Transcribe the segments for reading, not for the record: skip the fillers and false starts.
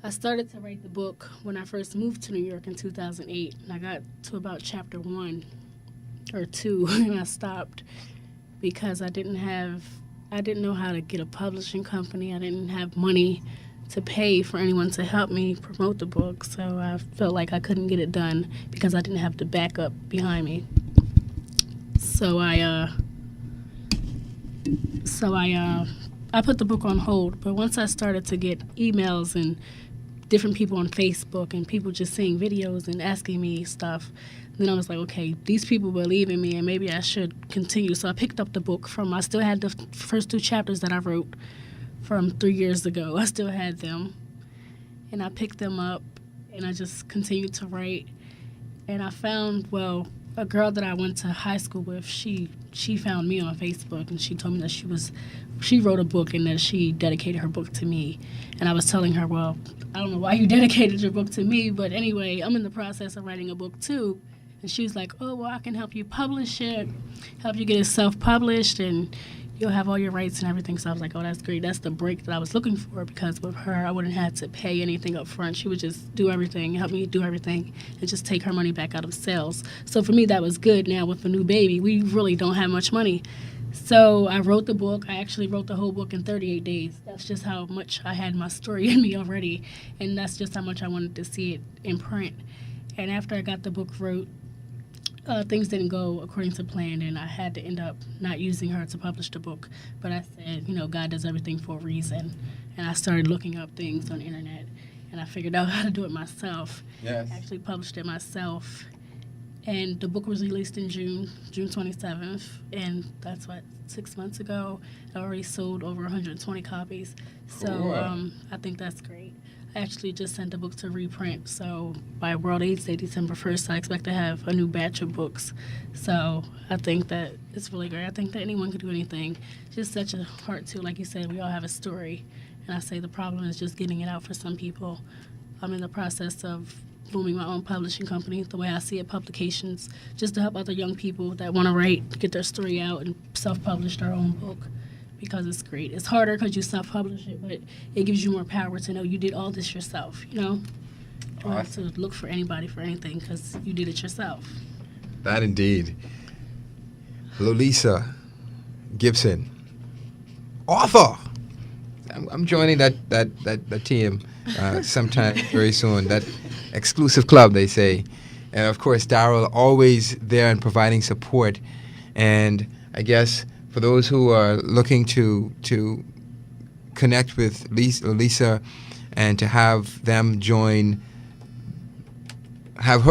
I started to write the book when I first moved to New York in 2008, and I got to about chapter 1 or 2, and I stopped because I didn't know how to get a publishing company. I didn't have money to pay for anyone to help me promote the book, so I felt like I couldn't get it done because I didn't have the backup behind me. So I put the book on hold. But once I started to get emails and different people on Facebook and people just seeing videos and asking me stuff, then I was like, okay, these people believe in me and maybe I should continue. So I picked up the book I still had the first 2 chapters that I wrote from 3 years ago. I still had them. And I picked them up and I just continued to write. And I found, a girl that I went to high school with, she found me on Facebook and she told me that she wrote a book and that she dedicated her book to me. And I was telling her, well, I don't know why you dedicated your book to me, but anyway, I'm in the process of writing a book too. And she was like, oh, well, I can help you publish it, help you get it self-published, and you'll have all your rights and everything. So I was like, oh, that's great. That's the break that I was looking for, because with her, I wouldn't have to pay anything up front. She would just do everything, help me do everything, and just take her money back out of sales. So for me, that was good. Now with a new baby, we really don't have much money. So I wrote the book. I actually wrote the whole book in 38 days. That's just how much I had my story in me already, and that's just how much I wanted to see it in print. And after I got the book wrote, things didn't go according to plan, and I had to end up not using her to publish the book. But I said, God does everything for a reason. And I started looking up things on the internet, and I figured out how to do it myself. Yes. I actually published it myself. And the book was released in June 27th, and that's 6 months ago. I already sold over 120 copies. So Cool. I think that's great. I actually just sent the book to reprint, so by World AIDS Day, December 1st, I expect to have a new batch of books. So I think that it's really great. I think that anyone could do anything. Just such a heart, too. Like you said, we all have a story. And I say the problem is just getting it out for some people. I'm in the process of booming my own publishing company, the way I see it, publications, just to help other young people that want to write, get their story out, and self-publish their own book. Because it's great. It's harder because you self-publish it, but it gives you more power to know you did all this yourself, You don't have to look for anybody for anything because you did it yourself. That indeed. Lolisa Gibson, author. I'm joining that team sometime very soon. That exclusive club, they say. And of course, Darryl always there and providing support. And I guess for those who are looking to connect with Lisa and to have her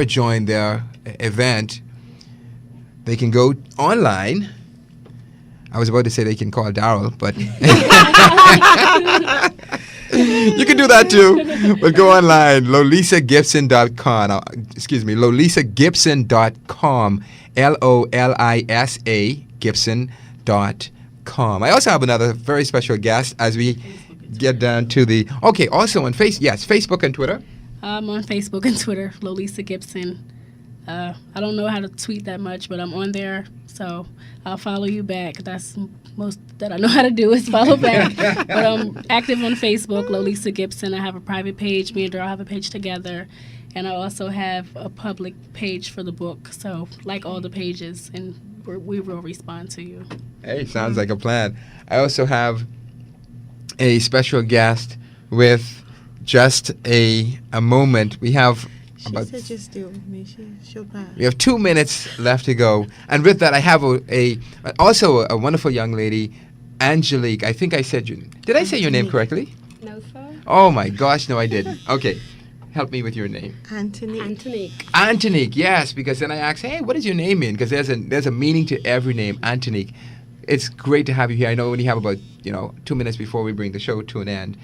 join their event, they can go online. I was about to say they can call Darryl, but you can do that too. But go online, lolisagibson.com. lolisagibson.com. LOLISA Gibson.com. I also have another very special guest as we get down to the... Okay, also on Facebook and Twitter. I'm on Facebook and Twitter, Lolisa Gibson. I don't know how to tweet that much, but I'm on there, so I'll follow you back. That's most that I know how to do is follow back. But I'm active on Facebook, Lolisa Gibson. I have a private page. Me and Darryl have a page together. And I also have a public page for the book, so like all the pages, and we will respond to you. Hey, sounds like a plan. I also have a special guest with just a moment. We have about... She said just do it with me. She'll pass. We have 2 minutes left to go. And with that, I have also a wonderful young lady, Angelique. I think I said did I say your name correctly? No, sir. Oh, my gosh, no, I didn't. Okay. Help me with your name. Antonique. Antonique, yes, because then I asked, hey, what does your name mean? Because there's a meaning to every name, Antonique. It's great to have you here. I know we only have about 2 minutes before we bring the show to an end.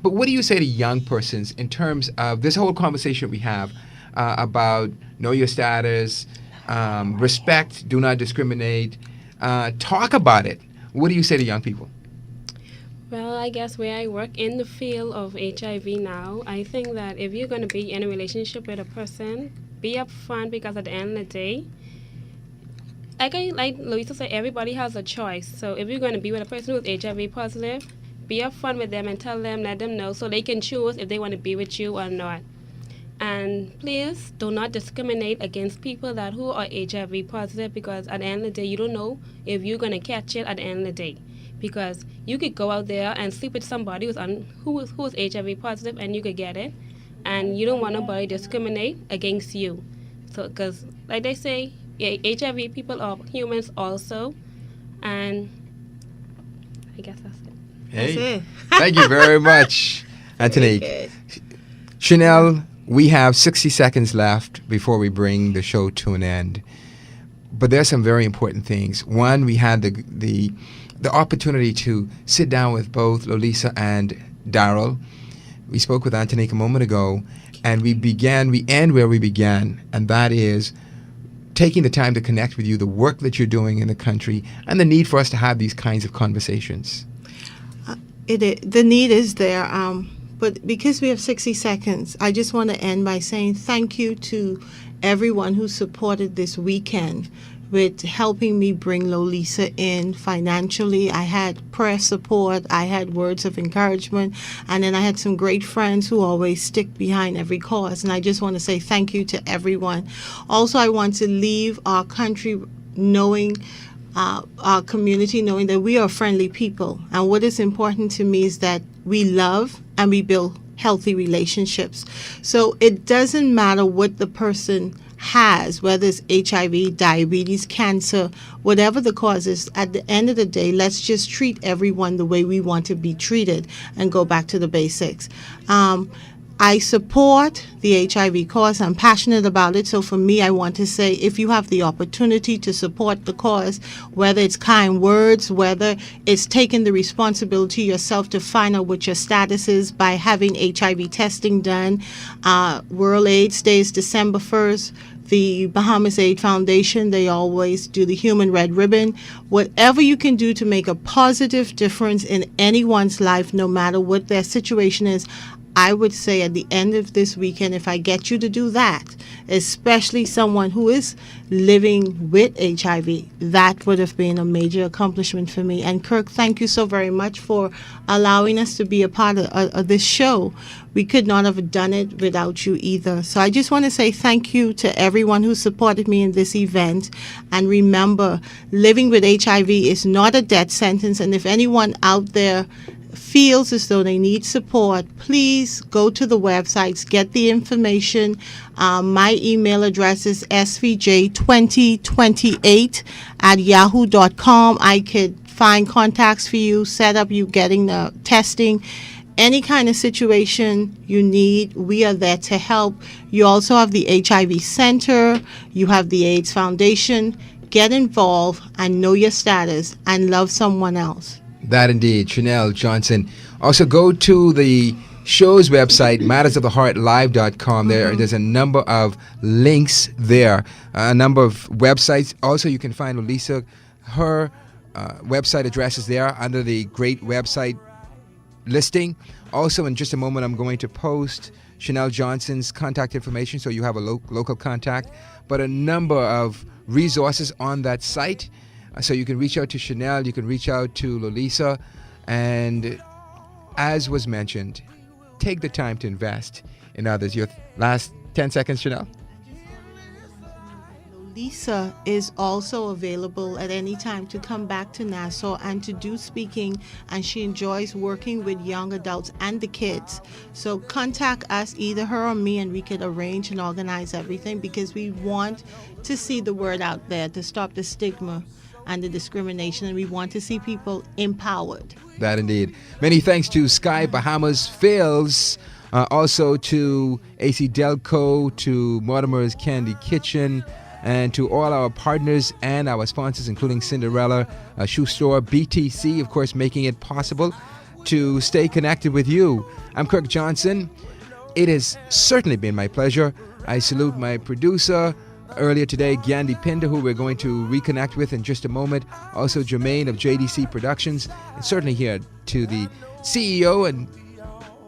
But what do you say to young persons in terms of this whole conversation we have about know your status, respect, do not discriminate, talk about it? What do you say to young people? Well, I guess where I work in the field of HIV now, I think that if you're going to be in a relationship with a person, be upfront, because at the end of the day, like Louisa said, everybody has a choice. So if you're going to be with a person who's HIV positive, be upfront with them and tell them, let them know, so they can choose if they want to be with you or not. And please do not discriminate against people that who are HIV positive, because at the end of the day, you don't know if you're going to catch it at the end of the day. Because you could go out there and sleep with somebody who is HIV positive and you could get it. And you don't want nobody to discriminate against you. So, because like they say, yeah, HIV people are humans also. And I guess that's it. Hey, That's it. thank you very much, Anthony. Very good. Chanel, we have 60 seconds left before we bring the show to an end. But there's some very important things. One, we had the opportunity to sit down with both Lolisa and Daryl. We spoke with Antonique a moment ago, and we end where we began, and that is taking the time to connect with you, the work that you're doing in the country, and the need for us to have these kinds of conversations. The need is there, but because we have 60 seconds, I just want to end by saying thank you to everyone who supported this weekend with helping me bring Lolisa in financially. I had prayer support, I had words of encouragement, and then I had some great friends who always stick behind every cause. And I just want to say thank you to everyone. Also, I want to leave our country knowing, our community knowing that we are friendly people. And what is important to me is that we love and we build healthy relationships. So it doesn't matter what the person has, whether it's HIV, diabetes, cancer, whatever the cause is, at the end of the day, let's just treat everyone the way we want to be treated and go back to the basics. I support the HIV cause. I'm passionate about it. So for me, I want to say, if you have the opportunity to support the cause, whether it's kind words, whether it's taking the responsibility yourself to find out what your status is by having HIV testing done. World AIDS Day is December 1st. The Bahamas Aid Foundation, they always do the Human Red Ribbon. Whatever you can do to make a positive difference in anyone's life, no matter what their situation is, I would say at the end of this weekend, if I get you to do that, especially someone who is living with HIV, that would have been a major accomplishment for me. And Kirk, thank you so very much for allowing us to be a part of this show. We could not have done it without you either. So I just want to say thank you to everyone who supported me in this event. And remember, living with HIV is not a death sentence. And if anyone out there feels as though they need support, please go to the websites, get the information. My email address is svj2028@yahoo.com. I could find contacts for you, set up you getting the testing. Any kind of situation you need, we are there to help. You also have the HIV Center, you have the AIDS Foundation. Get involved and know your status and love someone else. That indeed, Chanel Johnson. Also, go to the show's website, mattersoftheheartlive.com. There's a number of links there, a number of websites. Also, you can find Lolisa. Her website address is there under the great website listing. Also, in just a moment, I'm going to post Chanel Johnson's contact information so you have a local contact, but a number of resources on that site. So you can reach out to Chanel, you can reach out to Lolisa, and as was mentioned, take the time to invest in others. Your last 10 seconds, Chanel. Lolisa is also available at any time to come back to Nassau and to do speaking, and she enjoys working with young adults and the kids. So contact us, either her or me, and we could arrange and organize everything, because we want to see the word out there to stop the stigma and the discrimination, and we want to see people empowered. That indeed. Many thanks to Sky Bahamas Fails, also to AC Delco, to Mortimer's Candy Kitchen, and to all our partners and our sponsors, including Cinderella Shoe Store, BTC, of course, making it possible to stay connected with you. I'm Kirk Johnson. It has certainly been my pleasure. I salute my producer earlier today, Gandhi Pinder, who we're going to reconnect with in just a moment. Also, Jermaine of JDC Productions. And certainly here to the CEO and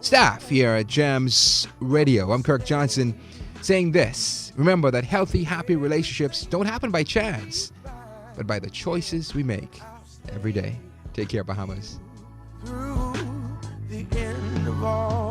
staff here at Jams Radio. I'm Kirk Johnson saying this. Remember that healthy, happy relationships don't happen by chance, but by the choices we make every day. Take care, Bahamas. Through fall.